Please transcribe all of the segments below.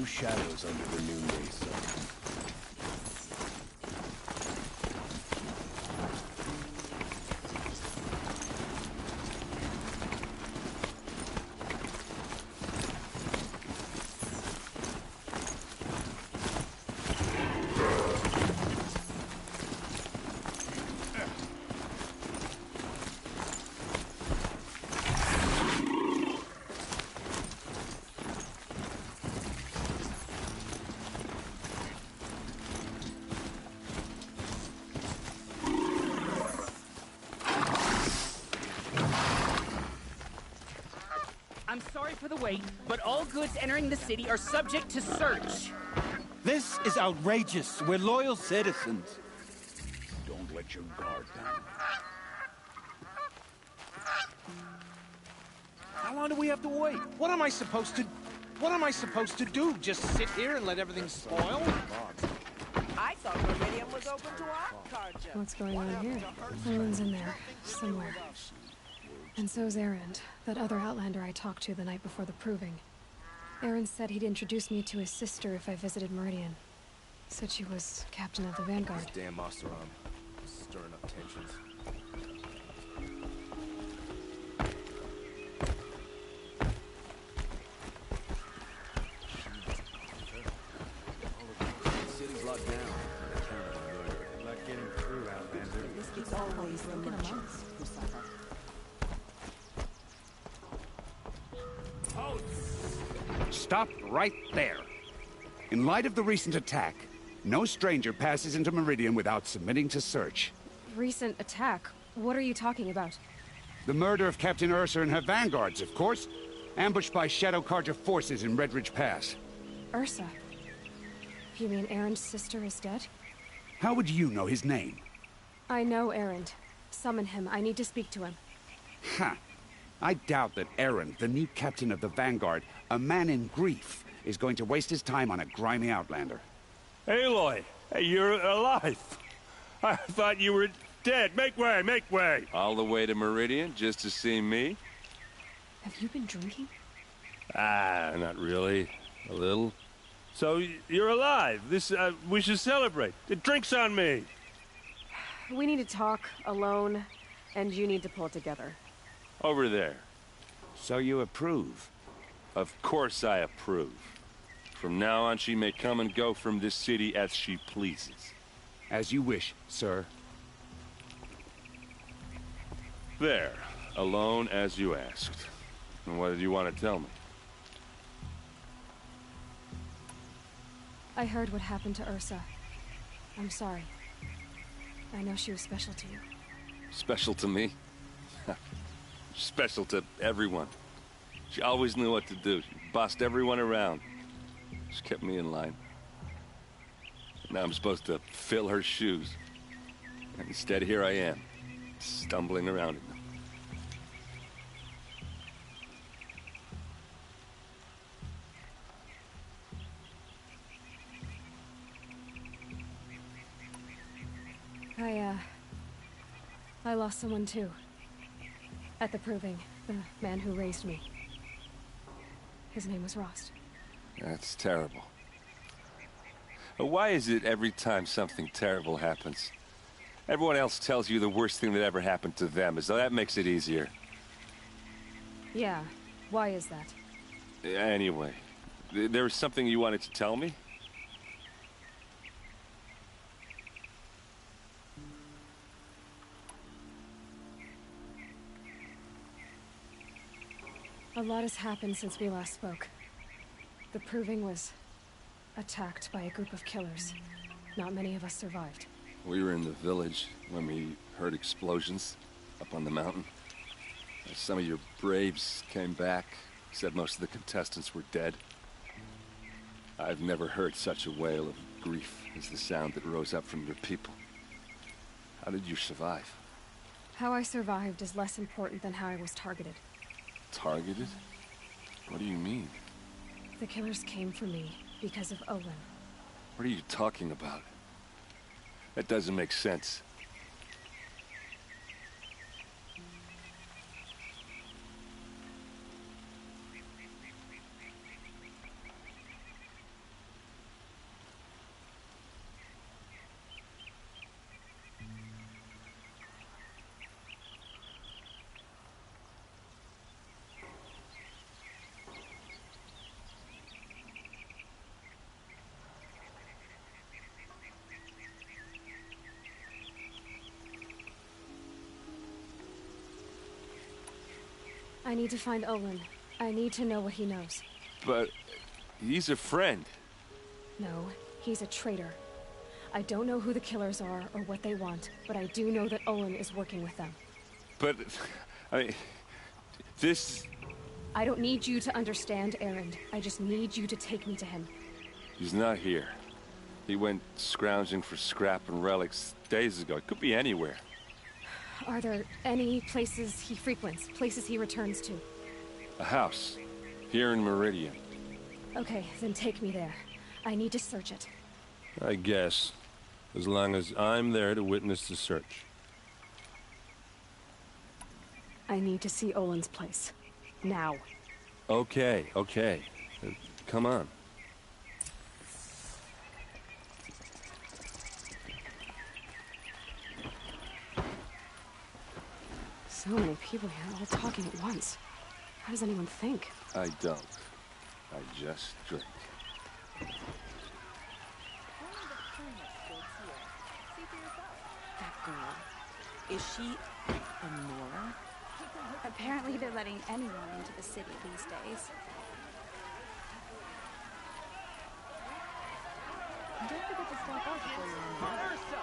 no shadows under the noonday sun. I'm sorry for the wait, but all goods entering the city are subject to search. This is outrageous. We're loyal citizens. Don't let your guard down. How long do we have to wait? What am I supposed to do? Just sit here and let everything spoil? I thought Meridian was open to Arctarja. What's going on here? Erlen's in there, somewhere. And so's Erend, that other Outlander I talked to the night before the Proving. Erend said he'd introduce me to his sister if I visited Meridian. Said she was captain of the Vanguard. Damn Oseram. Stirring up tensions. The city's locked down. Not getting through, Outlander. It's always the merchants who suffer. Stop right there. In light of the recent attack, no stranger passes into Meridian without submitting to search. Recent attack? What are you talking about? The murder of Captain Ursa and her vanguards, of course. Ambushed by Shadow Carja forces in Redridge Pass. Ursa? You mean Erend's sister is dead? How would you know his name? I know Erend. Summon him. I need to speak to him. Ha! I doubt that Erend, the new captain of the Vanguard, a man in grief, is going to waste his time on a grimy outlander. Aloy, hey, you're alive. I thought you were dead. Make way, make way. All the way to Meridian just to see me? Have you been drinking? Not really. A little. So, you're alive. We should celebrate. The drink's on me. We need to talk, alone, and you need to pull it together. Over there. So you approve? Of course I approve. From now on, she may come and go from this city as she pleases. As you wish, sir. There. Alone as you asked. And what did you want to tell me? I heard what happened to Ursa. I'm sorry. I know she was special to you. Special to me? Special to everyone. She always knew what to do. She bossed everyone around. She kept me in line. Now I'm supposed to fill her shoes. And instead, here I am, stumbling around in them. I lost someone too. At the Proving, the man who raised me. His name was Rost. That's terrible. Why is it every time something terrible happens, everyone else tells you the worst thing that ever happened to them, as though that makes it easier? Yeah, why is that? Anyway, there was something you wanted to tell me? A lot has happened since we last spoke. The Proving was attacked by a group of killers. Not many of us survived. We were in the village when we heard explosions up on the mountain. Some of your braves came back, said most of the contestants were dead. I've never heard such a wail of grief as the sound that rose up from your people. How did you survive? How I survived is less important than how I was targeted. Targeted? What do you mean? The killers came for me because of Olin. What are you talking about? That doesn't make sense. I need to find Olin. I need to know what he knows. But he's a friend. No, he's a traitor. I don't know who the killers are or what they want, but I do know that Olin is working with them. But, I mean, this... I don't need you to understand, Erend. I just need you to take me to him. He's not here. He went scrounging for scrap and relics days ago. It could be anywhere. Are there any places he frequents, places he returns to? A house. Here in Meridian. Okay, then take me there. I need to search it. I guess. As long as I'm there to witness the search. I need to see Olin's place. Now. Okay. Come on. So many people here, all talking at once. How does anyone think? I don't. I just drink. That girl. Is she a Nora? Apparently they're letting anyone into the city these days. Don't forget to stop off before you leave. Ursa!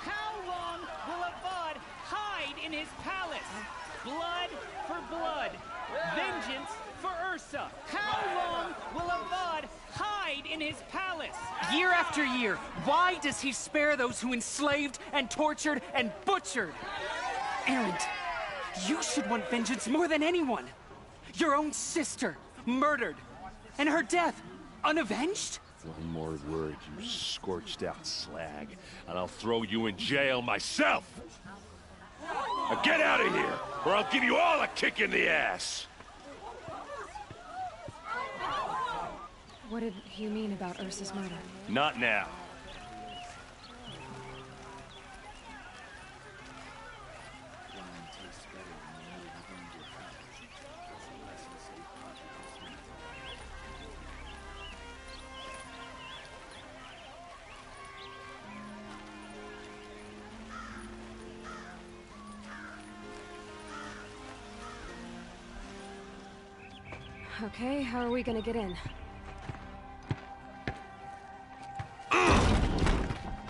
How long will Avad hide in his palace? Blood for blood. Vengeance for Ursa. How long will Avad hide in his palace? Year after year, why does he spare those who enslaved and tortured and butchered? Erend, you should want vengeance more than anyone. Your own sister, murdered. And her death, unavenged? One more word, you scorched out slag, and I'll throw you in jail myself! Now get out of here, or I'll give you all a kick in the ass! What did you mean about Ursa's murder? Not now. Okay, how are we gonna get in?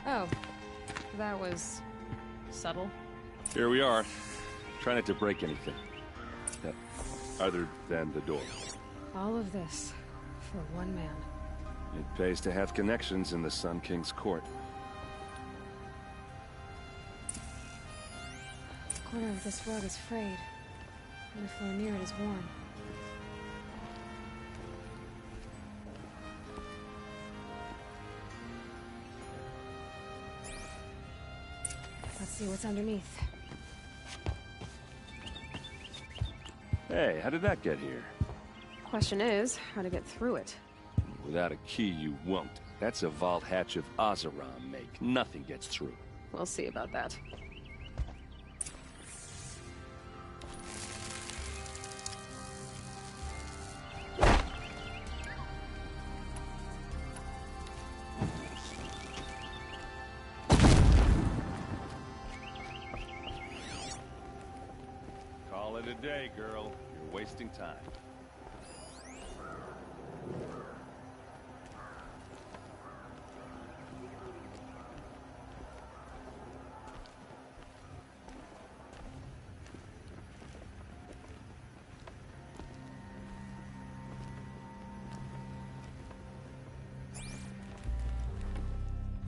Oh, that was subtle. Here we are. Try not to break anything. Other than the door. All of this for one man. It pays to have connections in the Sun King's court. The corner of this rug is frayed, and the floor near it is worn. Let's see what's underneath. Hey, how did that get here? Question is, how to get through it. Without a key, you won't. That's a vault hatch of Oseram make. Nothing gets through. We'll see about that. Call it a day, girl. You're wasting time.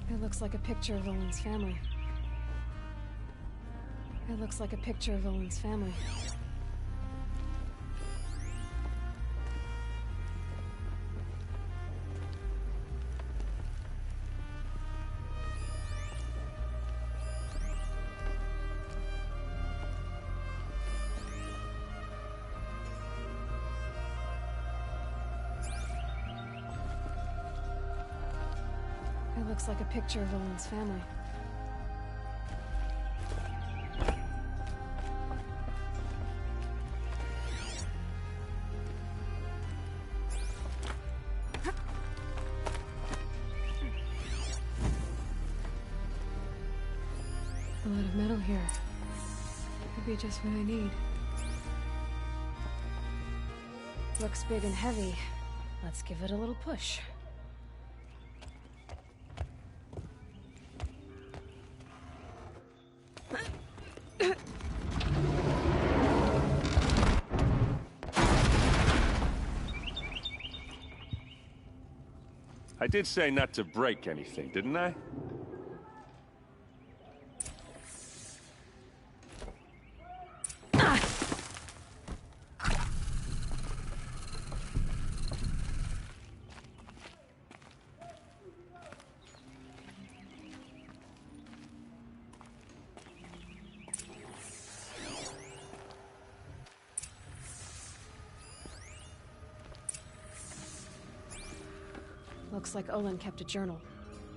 It looks like a picture of Olin's family. It looks like a picture of Olin's family. It looks like a picture of Olin's family. A lot of metal here. Could be just what I need. Looks big and heavy. Let's give it a little push. I did say not to break anything, didn't I? Looks like Olin kept a journal.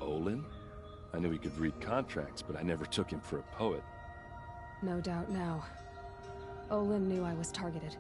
Olin? I knew he could read contracts, but I never took him for a poet. No doubt now. Olin knew I was targeted.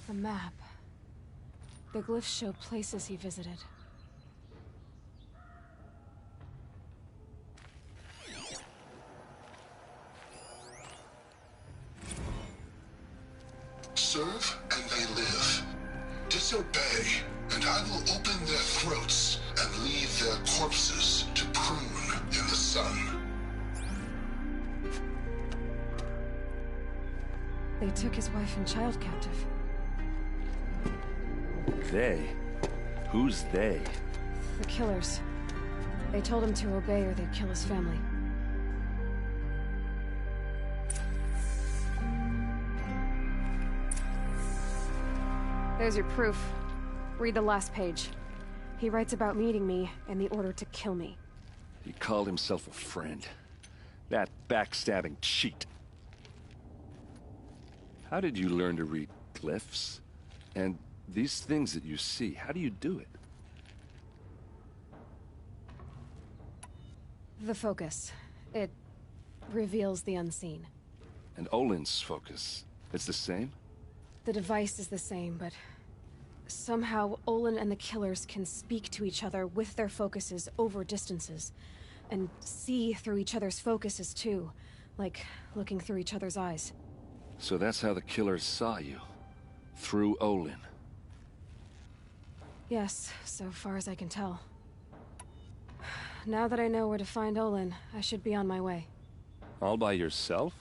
A map. The glyphs show places he visited. Serve and they live. Disobey, and I will open their throats and leave their corpses to prune in the sun. They took his wife and child captive. They? Who's they? The killers. They told him to obey or they'd kill his family. There's your proof. Read the last page. He writes about meeting me and the order to kill me. He called himself a friend. That backstabbing cheat. How did you learn to read glyphs? And these things that you see, how do you do it? The focus. It reveals the unseen. And Olin's focus, it's the same? The device is the same, but somehow Olin and the killers can speak to each other with their focuses over distances. And see through each other's focuses too, like looking through each other's eyes. So that's how the killers saw you? Through Olin? Yes, so far as I can tell. Now that I know where to find Olin, I should be on my way. All by yourself?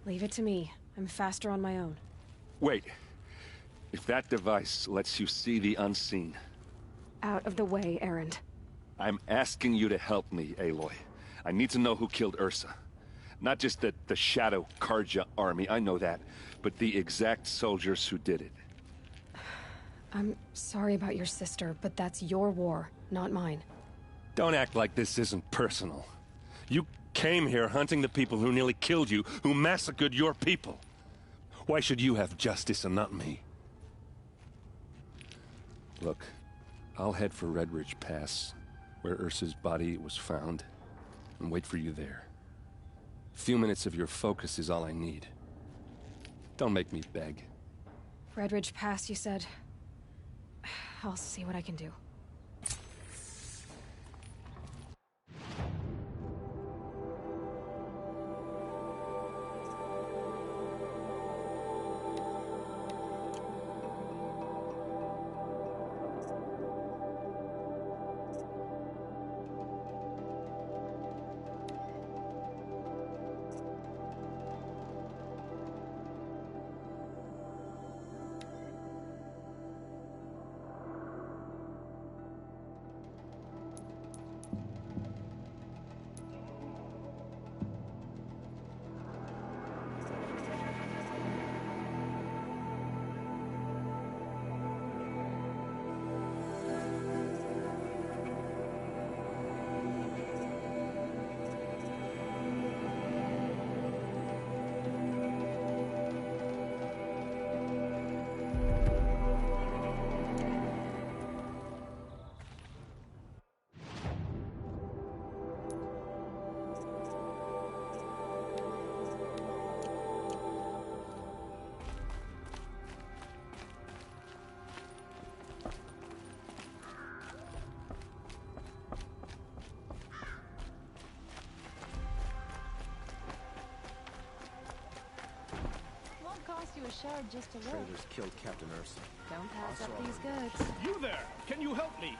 Leave it to me. I'm faster on my own. Wait. If that device lets you see the unseen... Out of the way, Erend. I'm asking you to help me, Aloy. I need to know who killed Ursa. Not just the Shadow Carja army, I know that, but the exact soldiers who did it. I'm sorry about your sister, but that's your war, not mine. Don't act like this isn't personal. You came here hunting the people who nearly killed you, who massacred your people. Why should you have justice and not me? Look, I'll head for Redridge Pass, where Ursa's body was found, and wait for you there. A few minutes of your focus is all I need. Don't make me beg. Redridge Pass, you said? I'll see what I can do. Cost you a shard just to look. Traitors killed Captain Ursa. Don't pass up these goods. You there! Can you help me?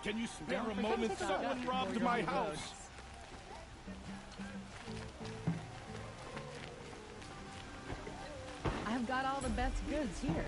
Can you spare a moment? Someone robbed my house. I've got all the best goods here.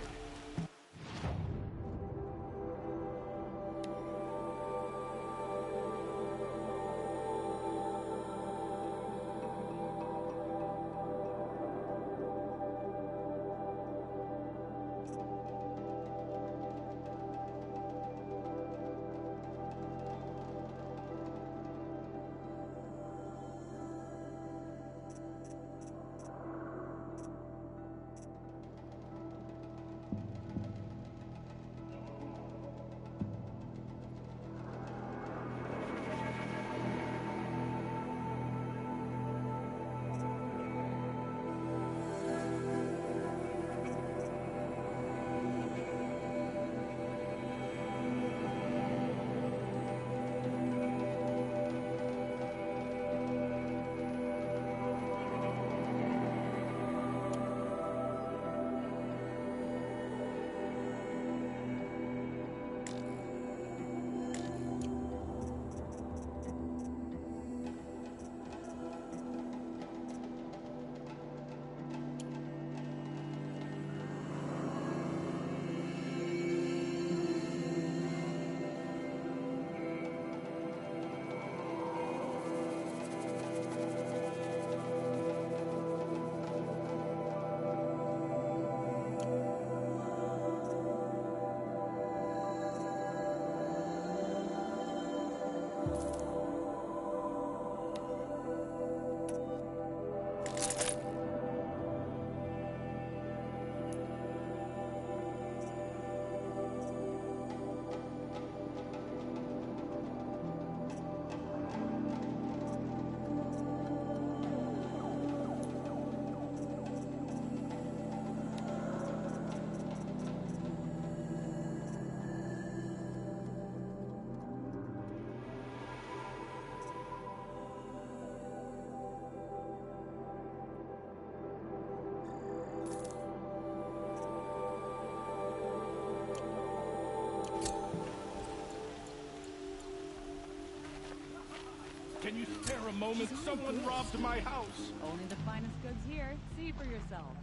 Can you spare a moment? Someone robbed my house. Only the finest goods here. See for yourself.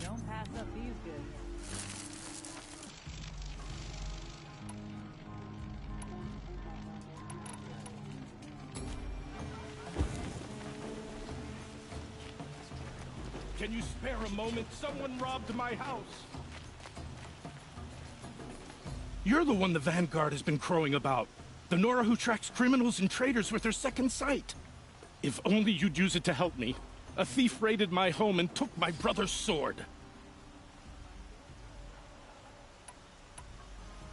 Don't pass up these goods. Can you spare a moment? Someone robbed my house. You're the one the Vanguard has been crowing about. The Nora who tracks criminals and traitors with her second sight. If only you'd use it to help me. A thief raided my home and took my brother's sword.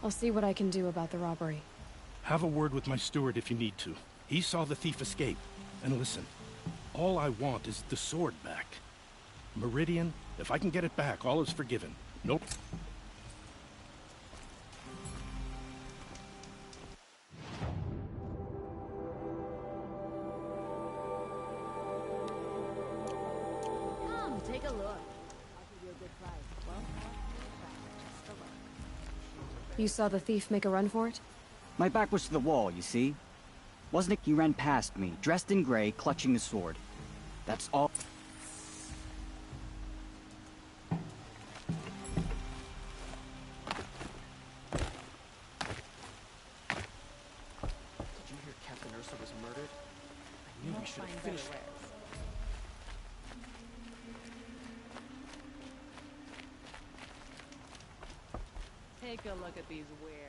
I'll see what I can do about the robbery. Have a word with my steward if you need to. He saw the thief escape. And listen, All I want is the sword back. Meridian, if I can get it back, all is forgiven. Nope. Come, take a look. I'll give you a good price. Well, just a look. You saw the thief make a run for it? My back was to the wall, you see? Wasn't it? He ran past me, dressed in gray, clutching the sword. That's all. Did you hear Captain Ursa was murdered? I knew we should have finished it. Take a look at these wares.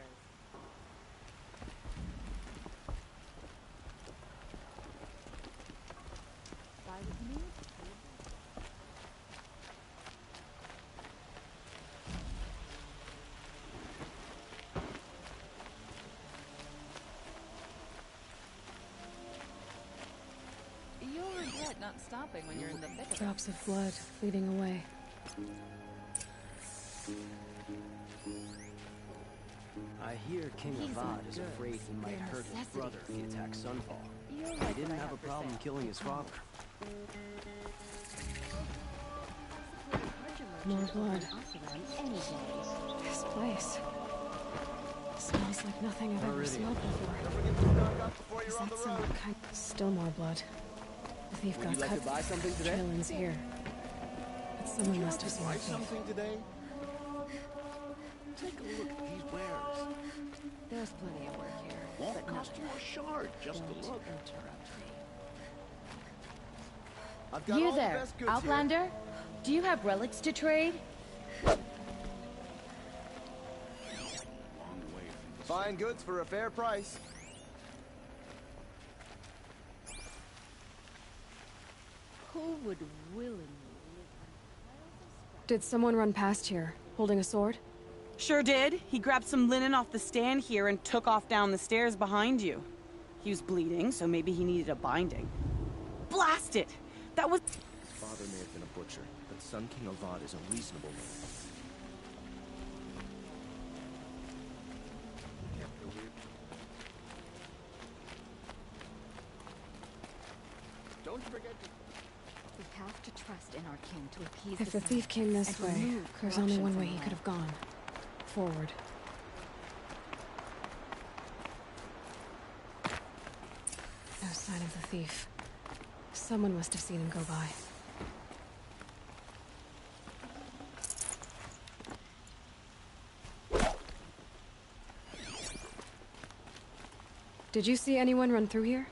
Buy with me? You'll regret not stopping when you're in the thick of it. Drops of blood leading away. I hear King Avad is afraid he might hurt his brother if he attacks Sunfall. He didn't have a problem killing his father. More blood. This place smells like nothing I've ever smelled before. Is that some kind? Still more blood. The thief got cut. To buy something today? Chillin's here. But someone must have seen the thief. Something today? Take a look at these wares. There's plenty of work here. Won't cost you a shard just to look. I've got You all the there, best goods Outlander? here. Do you have relics to trade? Fine goods for a fair price. Who would willingly live Did someone run past here, holding a sword? Sure did. He grabbed some linen off the stand here and took off down the stairs behind you. He was bleeding, so maybe he needed a binding. Blast it! That was... His father may have been a butcher, but Sun King Avad is a reasonable man. Don't forget to... We have to trust in our king to appease If the thief came this way, there's only one way he could have gone. Forward. No sign of the thief. Someone must have seen him go by. Did you see anyone run through here?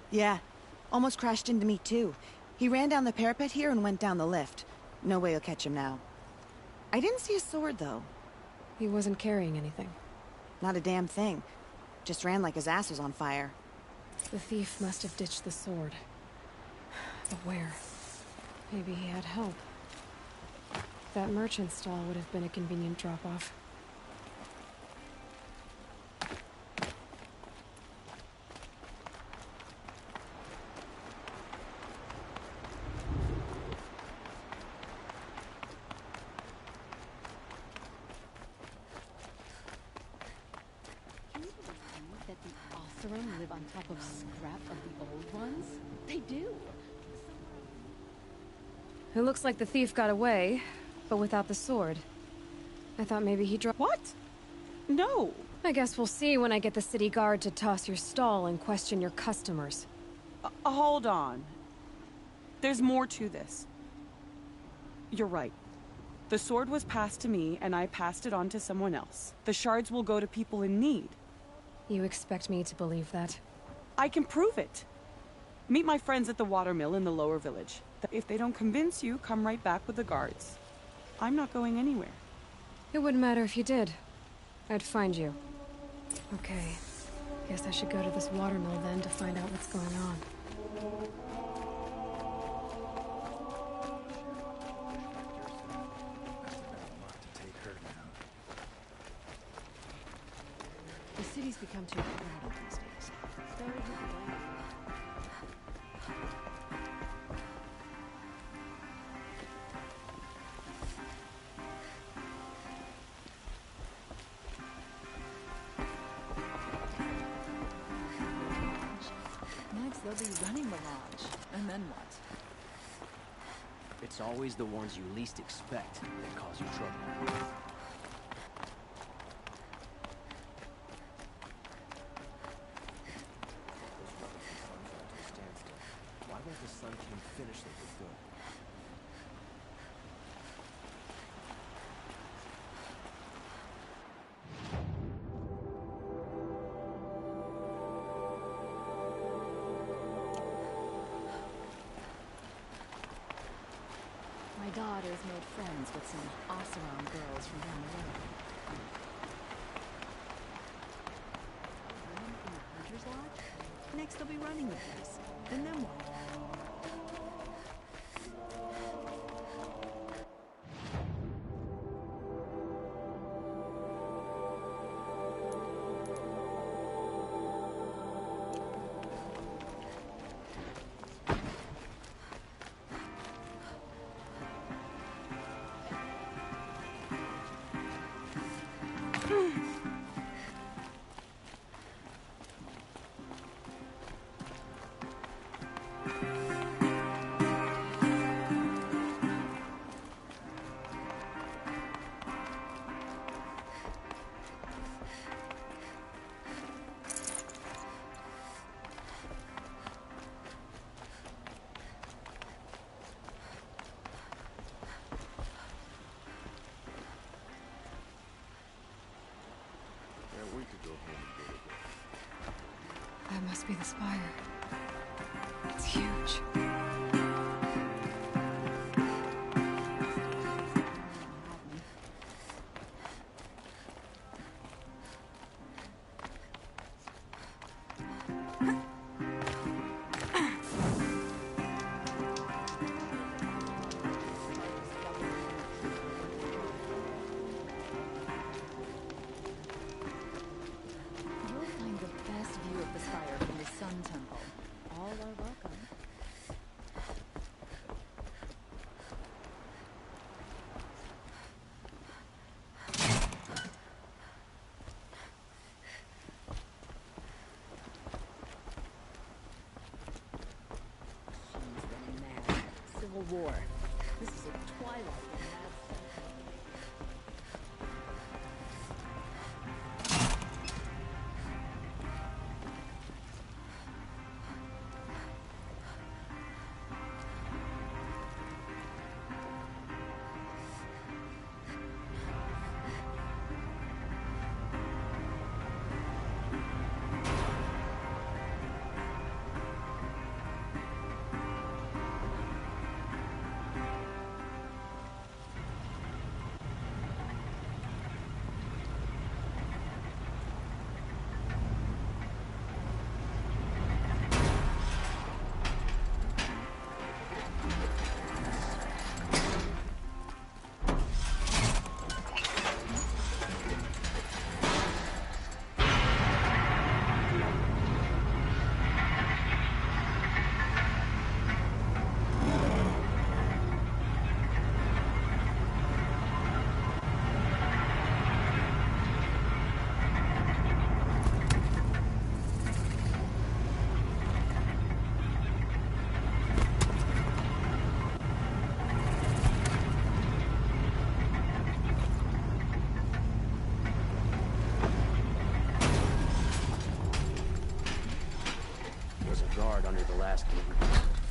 Yeah. Almost crashed into me, too. He ran down the parapet here and went down the lift. No way you'll catch him now. I didn't see a sword, though. He wasn't carrying anything. Not a damn thing. Just ran like his ass was on fire. The thief must have ditched the sword. But where? Maybe he had help. That merchant stall would have been a convenient drop-off. that the Oseram live on top of scrap of the old ones? They do. It looks like the thief got away, but without the sword. I thought maybe he dropped... What? No. I guess we'll see when I get the city guard to toss your stall and question your customers. Hold on. There's more to this. You're right. The sword was passed to me, and I passed it on to someone else. The shards will go to people in need. You expect me to believe that? I can prove it. Meet my friends at the watermill in the lower village. If they don't convince you, come right back with the guards. I'm not going anywhere. It wouldn't matter if you did. I'd find you. Okay. Guess I should go to this watermill then to find out what's going on. The city's become too crowded these days. Started with the they'll be running the lodge. And then what? It's always the ones you least expect that cause you trouble. Why won't the Sun King finish them for good? My daughter's made friends with some Oseram girls from down the road. Running from the Hunter's Lodge? Next they'll be running the place. And then what? That must be the spire. It's huge. War. This is a twilight in mad under the last king.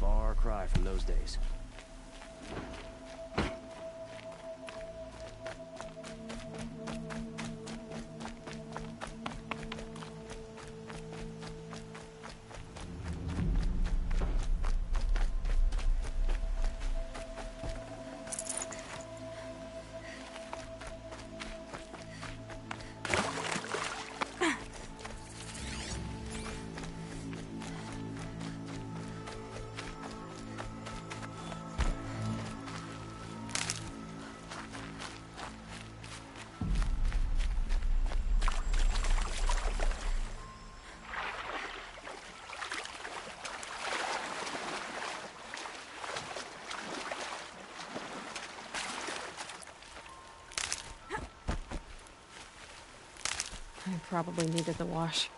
Far cry from those days. I probably needed the wash.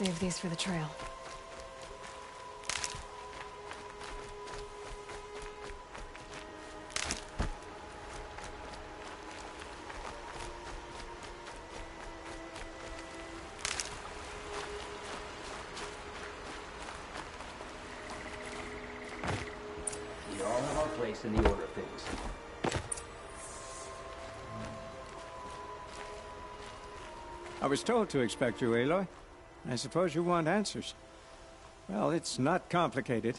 Save these for the trail. We all have our place in the order of things. I was told to expect you, Aloy. I suppose you want answers. Well, it's not complicated.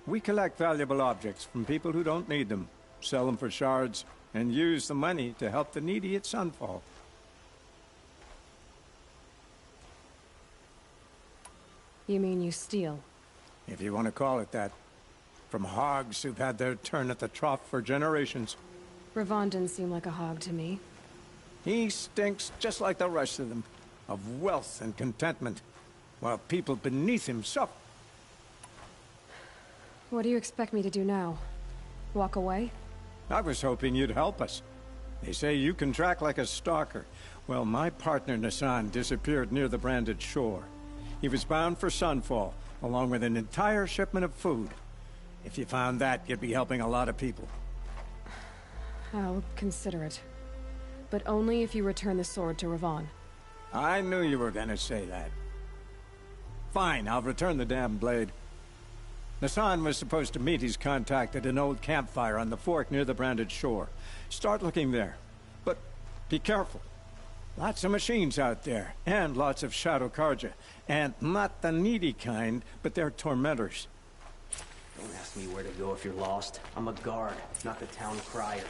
We collect valuable objects from people who don't need them, sell them for shards, and use the money to help the needy at Sunfall. You mean you steal? If you want to call it that. From hogs who've had their turn at the trough for generations. Ravon didn't seem like a hog to me. He stinks just like the rest of them, of wealth and contentment, while people beneath him suffer. What do you expect me to do now? Walk away? I was hoping you'd help us. They say you can track like a stalker. Well, my partner Nassan disappeared near the branded shore. He was bound for Sunfall, along with an entire shipment of food. If you found that, you'd be helping a lot of people. I'll consider it. But only if you return the sword to Ravon. I knew you were gonna say that. Fine, I'll return the damn blade. Nassan was supposed to meet his contact at an old campfire on the fork near the branded shore. Start looking there. But be careful. Lots of machines out there, and lots of Shadow Karja. And not the needy kind, but they're tormentors. Don't ask me where to go if you're lost. I'm a guard, not the town crier.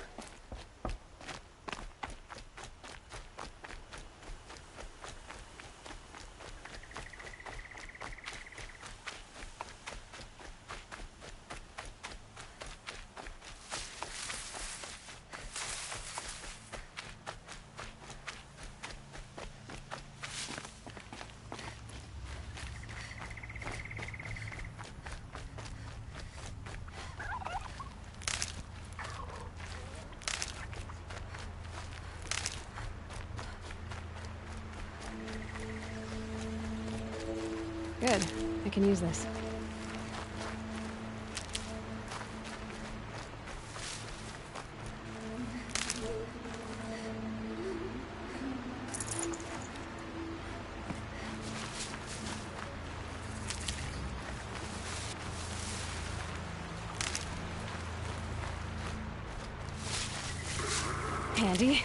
Good. I can use this. Handy.